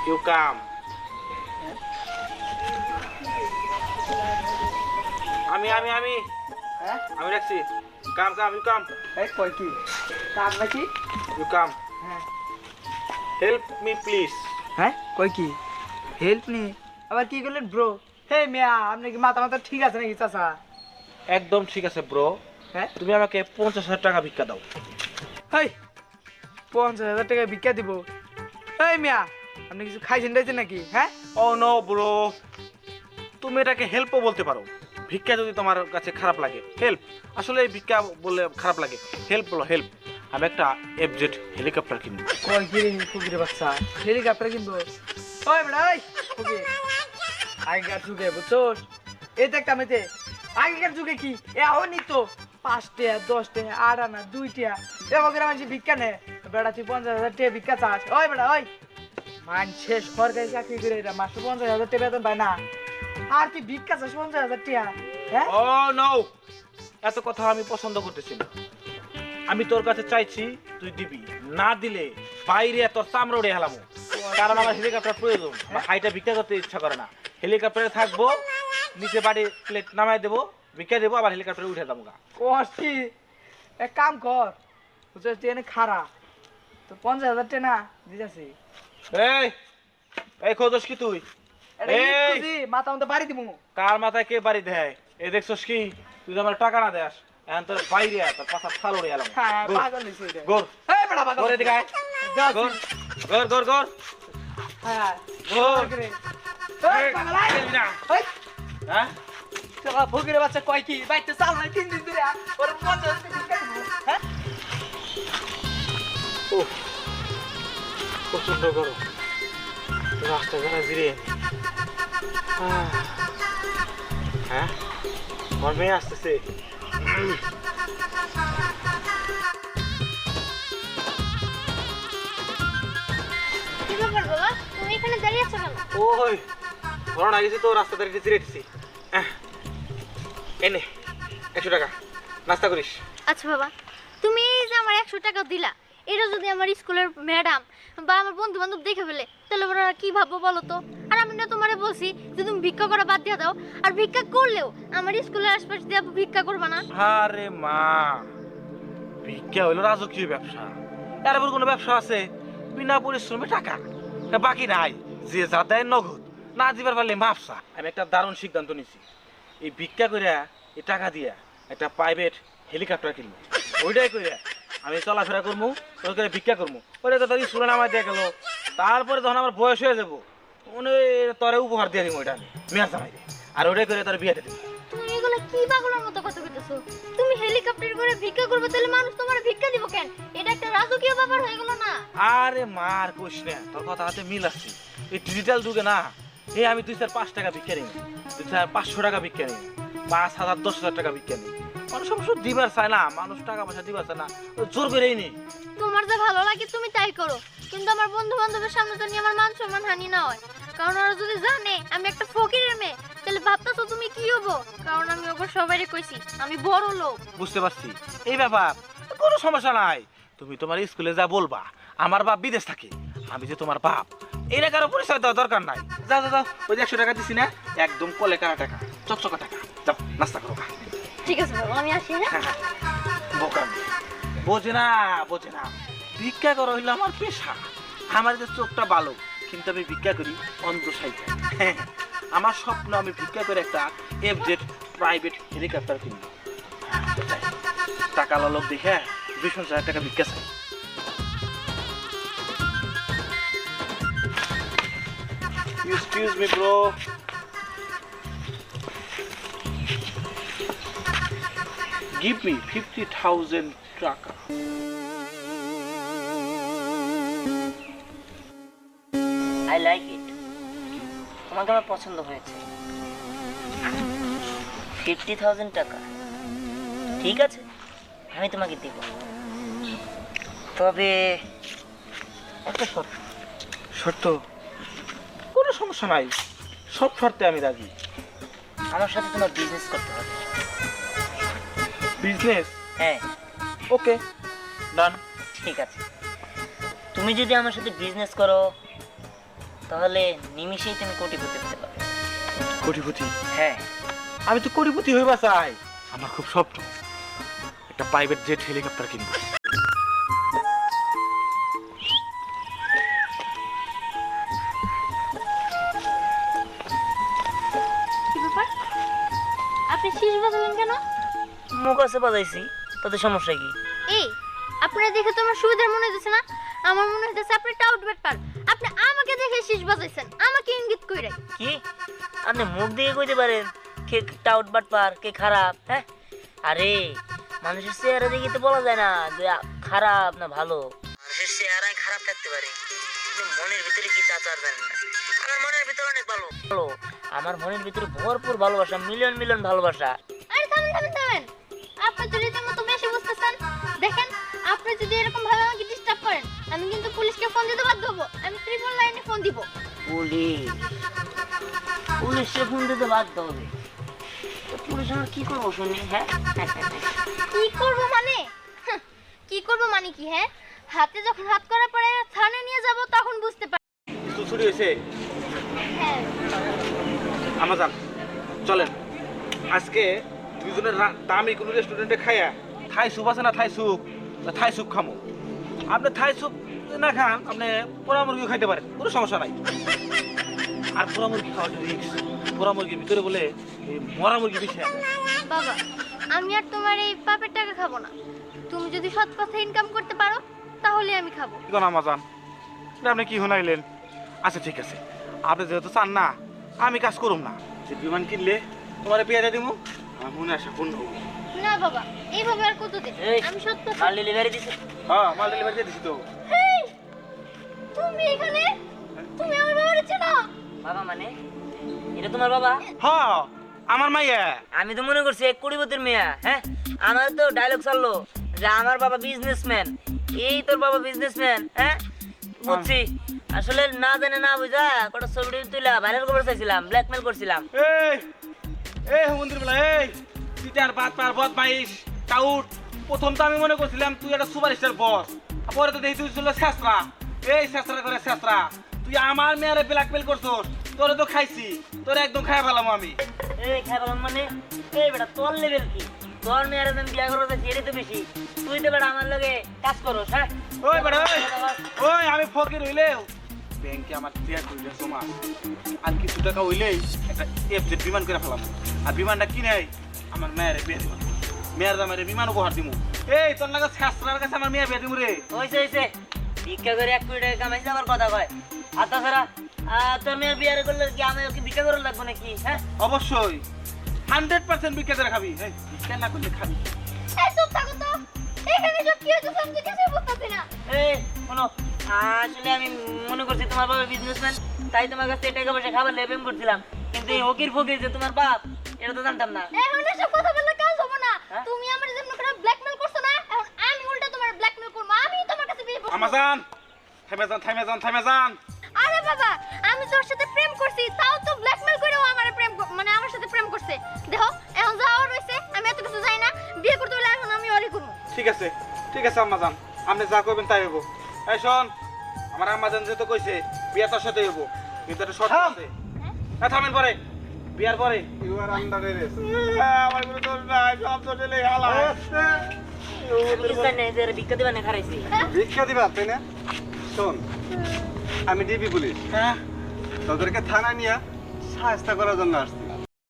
You come. আমি আমি আমি হ্যাঁ আমি রাখছি। Come come you come. এই কই কি কাম নাকি? You come. হ্যাঁ হেল্প মি প্লিজ। হ্যাঁ কই কি হেল্প নি আবার কি করলেন ব্রো? হে মিয়া আপনি কি মাথা মাথা ঠিক আছে নাকি চাচা? একদম ঠিক আছে ব্রো। হ্যাঁ তুমি আমাকে 50,000 টাকা ভিক্ষা দাও। হেই 50,000 টাকা ভিক্ষা দিব? এই মিয়া আপনি কিছু খাইছেন টাইছেন নাকি? হ্যাঁ ও নো ব্রো, তুমি এটাকে হেল্পও বলতে পারো। ভিক্ষা যদি তোমার কাছে খারাপ লাগে, হেল্প। আসলে এই ভিক্ষা বললে খারাপ লাগে, হেল্প বলো হেল্প। আমি একটা এফজেড হেলিকপ্টার কিনবো। কই কি রে কুকির বাচ্চা হেলিকপ্টার কিনবো? ওই বেটা ওই কুকি আগেকার যুগে বুঝছোস এই দেখ কামেতে আগেকার যুগে কি এখনই তো 5 টাকা 10 টাকা 8 আনা 2 টাকা এমন মানুষ ভিক্ষা নে বেটা তুই 50,000 টাকা ভিক্ষা চাস? ওই বেটা ওই মানুষে সরকারি চাকরি করে এরা মাসে 50,000 টাকা বেতন পায় না আর তুই ভিক্ষা চাস 50,000 টাকা? হ্যাঁ ও নো, এত কথা আমি পছন্দ করতেছি না। আমি তোর কাছে চাইছি, তুই দিবি। না দিলে বাইরে তোর চামড়া উড়ে হেলামো। কারণ আমার হেলিকপ্টার প্রয়োজন। হাইটা ভিক্ষা করতে ইচ্ছা করে না। হেলিকপ্টারে থাকবো, নিচে বাড়ি প্লেট নামাই দেবো, ভিক্ষা দেবো, আবার হেলিকপ্টারে উঠে যাবো গা। কষ্টি এক কাম কর বুঝছিস তুই এনে খারা তো 50,000 টাকা না দিতেছি এই এই খোঁজস কি তুই? এটা এই! ইট খুঁজি, মাথা মতো বাড়ি দিমু। কার মাথায় কে বাড়ি দেয়? এই দেখছস কি, তুই তো আমার টাকা না দেস, এখন তোর বাইরে আয়, তোর পাশা ফাল উড়ে এলাম। হ্যাঁ, পাগল হইছে এটা। গোর এই বেটা পাগল। গোর এদিকে আয়। যাচ্ছি। গোর গোর গোর গোর হ্যাঁ, গোর। করে। এই পাগল, আয়। খেলবি না। এই, হ্যাঁ শালা ফকিরের বাচ্চা কয় কি? বাইতে চাল নাই 3 দিন ধরে। ওরে 50,000 টাকা ভিক্ষা দিবো, হ্যাঁ? উফ, প্রচন্ড গরম, রাস্তা ঘাটা জিরে। হ্যাঁ আমার মেয়ে আসতেছে। কি ব্যাপার বাবা, তুমি এখানে দাঁড়িয়ে আছো কেন? ওই ধরো না গেছি তো, রাস্তা দাঁড়িয়ে জিরেছি। এনে 100 টাকা, নাস্তা করিস। আচ্ছা বাবা, তুমি এই যে আমার 100 টাকা দিলা, এটা যদি আমার স্কুলের ম্যাডাম বা আমার বন্ধু বান্ধব দেখে ফেলে তাহলে ওরা কি ভাববো বলো তো? আর আমি না তোমারে বলছি যে তুমি ভিক্ষা করা বাদ দিয়ে দাও, আর ভিক্ষা করলেও আমার স্কুলের আশপাশ দিয়ে ভিক্ষা করবা না। আরে মা, ভিক্ষা হইলো রাজকীয় ব্যবসা। এর আবার কোনো ব্যবসা আছে বিনা পরিশ্রমে টাকা বাকি নাই? যে যা দেয় নগদ, না দিবার পারলে মাপসা। আমি একটা দারুণ সিদ্ধান্ত নিছি, এই ভিক্ষা কইরা এই টাকা দিয়া একটা প্রাইভেট হেলিকপ্টার কিনবো। ওইটাই কইরা আমি চলাফেরা করবো, ওই করে ভিক্ষা করবো। ওইটা তো তার স্কুলে নামাই দিয়ে গেল, তারপরে যখন আমার বয়স হয়ে যাবো উনি তরে উপহার দিয়ে দিব ওইটা আমি মেয়ার জামাই দিয়ে, আর ওইটাই করে তার বিয়ে দেবো। তুমি এগুলো কি পাগলের মতো কথা কইতেছো? তুমি হেলিকপ্টার করে ভিক্ষা করবে তাহলে মানুষ তোমার ভিক্ষা দিব কেন? এটা একটা রাজকীয় ব্যাপার হয়ে গেল না? আরে মার কোশ না, তোর কথা হাতে মিল আছে। এই ডিজিটাল যুগে না, এই আমি 2-4-5 টাকা ভিক্ষা নিই, 2-4-500 টাকা ভিক্ষা নিই, 5,000 10,000 টাকা ভিক্ষা নিই। মানুষ অবশ্য দিবার চায় না, মানুষ টাকা পয়সা দিবার চায় না, ও জোর করেই নি। তোমার যা ভালো লাগে তুমি তাই করো, কিন্তু আমার বন্ধু বান্ধবের সামনে জানি আমার মান সম্মান হানি না হয়। কারণ ওরা যদি জানে আমি একটা ফকিরের মেয়ে তাহলে ভাবতেছো তুমি কি হবো? কারণ আমি ওপর সবাইরে কইছি আমি বড় লোক। বুঝতে পারছি এই ব্যাপার, কোনো সমস্যা নাই। তুমি তোমার স্কুলে যা বলবা আমার বাপ বিদেশ থাকে, আমি যে তোমার বাপ এটা কারো পরিচয় দেওয়া দরকার নাই। যাও যাও যাও, ওই যে 100 টাকা দিছি না, একদম কলে কাটা টাকা, চকচকা টাকা। যাও নাস্তা করো। ঠিক আছে বাবা, আমি আসি হ্যাঁ। বোকাম বোঝে না, বোঝে না। ভিক্ষা করা হইলো আমার পেশা। আমার যে চোখটা ভালো, কিন্তু আমি ভিক্ষা করি অন্ধ সাইকে। আমার স্বপ্ন আমি ভিক্ষা করে একটা এফজেড প্রাইভেট হেলিকপ্টার কিনবো। টাকা লোক দেখে 20,000 টাকা ভিক্ষা চাই। Excuse me, bro. Give me 50,000 টাকা। আই লাইক ইট, তোমাকে আমার পছন্দ হয়েছে। 50,000 টাকা ঠিক আছে, আমি তোমাকে দিব। তবে একটা শর্ত। শর্ত? কোনো সমস্যা নাই, সব শর্তে আমি রাজি। আমার সাথে তোমার বিজনেস করতে হবে। বিজনেস? হ্যাঁ ওকে, ডান। ঠিক আছে, তুমি যদি আমার সাথে বিজনেস করো তাহলে নিমিষেই তুমি কোটিপতি হতে পারবে। কোটিপতি? হ্যাঁ। আমি তো কোটিপতি হইবা চাই। আমার খুব স্বপ্ন একটা প্রাইভেট জেট হেলিকপ্টার কিনবো। কি ব্যাপার, আপনি শীষ বাজালেন কেন? মুখ আছে বাজাইছি, তাতে সমস্যা কি? এই, আপনারা দেখে তো আমার সুবিধার মনে হচ্ছে না। আমার মনে হচ্ছে আপনি টাউট ব্যাপার। আপনি আমাকে দেখে শীষ বাজাইছেন, আমাকে ইঙ্গিত কইরা। কি আপনি মুখ দিয়ে কইতে পারেন কে টাউট বাটপার কে খারাপ? হ্যাঁ, আরে মানুষের চেহারা দেখে তো বলা যায় না যে খারাপ না ভালো। মানুষের চেহারায় খারাপ থাকতে পারে, কিন্তু মনের ভিতরে কি তা তো আর জানেন না। আমার মনের ভিতরে অনেক ভালো ভালো, আমার মনের ভিতরে ভরপুর ভালোবাসা, মিলিয়ন মিলিয়ন ভালোবাসা। আরে থামেন থামেন থামেন, আপনি তো রীতিমতো বেশি বুঝতেছেন। দেখেন, আপনি যদি এরকম ভাবে আমাকে ডিস্টার্ব করেন, আমি কিন্তু পুলিশকে ফোন দিতে বাধ্য হবো। আমি ট্রিপল লাইনে ফোন দিব। পুলিশ? পুলিশে ফোন দিতে বাধ্য হবে? তো পুলিশ আমরা কি করবো শুনি? হ্যাঁ, কি করব মানে? হাহ, কি করব মানে কি? হ্যাঁ, হাতে যখন হাত করার পরে থানায় নিয়ে যাব তখন বুঝতে পারব। স্কুল ছুটি হয়েছে? হ্যাঁ, আমাজন চলেন আজকে দুইজনের দামি কোনো রেস্টুরেন্টে খাইয়া থাই স্যুপ আছে না, থাই স্যুপ খামো। আপনি থাই স্যুপ না খান, আপনি পোড়া মুরগিও খাইতে পারেন, কোনো সমস্যা নাই। আর পোড়া মুরগি খাওয়া রিস্ক। পোড়া মুরগির ভিতরে বলে এই মরা মুরগি বেশি আছে। বাবা, আমি আর তোমার এই পাপের টাকা খাবো না। তুমি যদি সৎ পথে ইনকাম করতে পারো তাহলে আমি খাবো। কেন আমাজন, আপনি কি শুনাইলেন? আচ্ছা ঠিক আছে, আপনি যেহেতু চান না, আমি কাজ করুম না। যে বিমান কিনলে তোমার বিয়ে দিয়ে দিব, আমার মনে আসা পূর্ণ হবো। না বাবা, এইভাবে আর কতদিন? এই, আমি সৎ পথে। মাল ডেলিভারি দিছে? হ্যাঁ, মাল ডেলিভারি দিয়ে দিছি তো। হেই, তুমি এখানে? তুমি আমার বাবারে চেনো? বাবা মানে এটা তোমার বাবা? হ্যাঁ, আমার মাইয়া। আমি তো মনে করছি এক কোটিপতির মেয়া। হ্যাঁ, আমার তো ডায়লগ চাললো যে আমার বাবা বিজনেসম্যান। এই তোর বাবা বিজনেসম্যান? হ্যাঁ, বুঝছি। আসলে না জানে না বুঝা কটা ছবি তুইলা ভাইরাল করতে চাইছিলাম, ব্ল্যাকমেল করছিলাম। এই মন্দির বেলা, এই সিটার বাটপার বদমাইশ টাউট। প্রথম তো আমি মনে করছিলাম তুই একটা সুপারস্টার বস, পরে তো দেখি তুই ছিল শেষরা। এই শেষরা করে শেষরা, তুই আমার মেয়ারে ব্ল্যাকমেল করছস। তোরে তো খাইছি, তোরে একদম খাই ফেলাম আমি। এই খাই বললাম মানে? এই বেটা তোর লেভেল কি? তোর মেয়ের আমি বিয়া করতে চাইছি তো বেশি, তুই তো বেটা আমার লগে কাজ করস। হ্যাঁ, ওই বেটা ওই আমি ফকির হইলেও ব্যাংকে আমার টিয়া কইলে জমা, আর কিছু টাকা হইলেই একটা এফজেড বিমান করে ফেলাম। আর বিমানটা কিনে আমার মেয়ের বিয়ে দিব, মেয়ের দামের বিমান উপহার দিব। এই তোর লাগা শাস্ত্রার কাছে আমার মেয়ে বিয়ে দিব রে। হয়েছে হয়েছে, ভিক্ষা করে 1 কোটি টাকা কামাইছে আবার কথা কয়। আর তাছাড়া তোর মেয়ের বিয়ে করলে কি আমি ওকে ভিক্ষা করে লাগবো নাকি? হ্যাঁ, অবশ্যই 100% বিক্রি করে খাবি। এই বিক্রি না করলে খাবি। এই চুপ থাকো তো। এখানে সব কি হচ্ছে আমি কিছুই বুঝতেছি না। এই শোনো, আসলে আমি মনে করছি তোমার বাবা বিজনেসম্যান, তাই তোমার কাছে টাকা পয়সা খাবার লেবেম করছিলাম। কিন্তু এই হকির ফকির যে তোমার বাপ, এটা তো জানতাম না। এখন এসব কথা বললে কাজ হবে না। হ্যাঁ? তুমি আমার জন্য করে ব্ল্যাকমেল করছো না, এখন আমি উল্টা তোমার ব্ল্যাকমেল করব। আমি তোমার কাছে বিয়ে করব। আমাজন থামে যান। আরে বাবা, আমি তোর সাথে প্রেম করছি, তাও তো ব্ল্যাকমেল করেও আমার প্রেম মানে আমার সাথে প্রেম করছে। দেখো, এখন যাওয়া রইছে, আমি এত কিছু জানি না। বিয়ে করতে হলে এখন আমি ওরই করব। ঠিক আছে আম্মাজান, আপনি যা করবেন তাই হইব। এই শোন, আমার আম্মাজান যেহেতু কইছে বিয়ে তোর সাথে হইব, কিন্তু একটা শর্ত আছে। হ্যাঁ থামেন, পরে বিয়ার পরে ইউ আর আন্ডার অ্যারেস্ট। আমার কোনো দোষ নাই, সব দোষ এলে হালা। কিছু জানি না, এই যে ভিক্ষা দিবা না খারাইছি। ভিক্ষা দিবা তাই না? শোন, আমি ডিবি পুলিশ, হ্যাঁ, তোদেরকে থানা নিয়ে সাহায্য করার জন্য আসছি।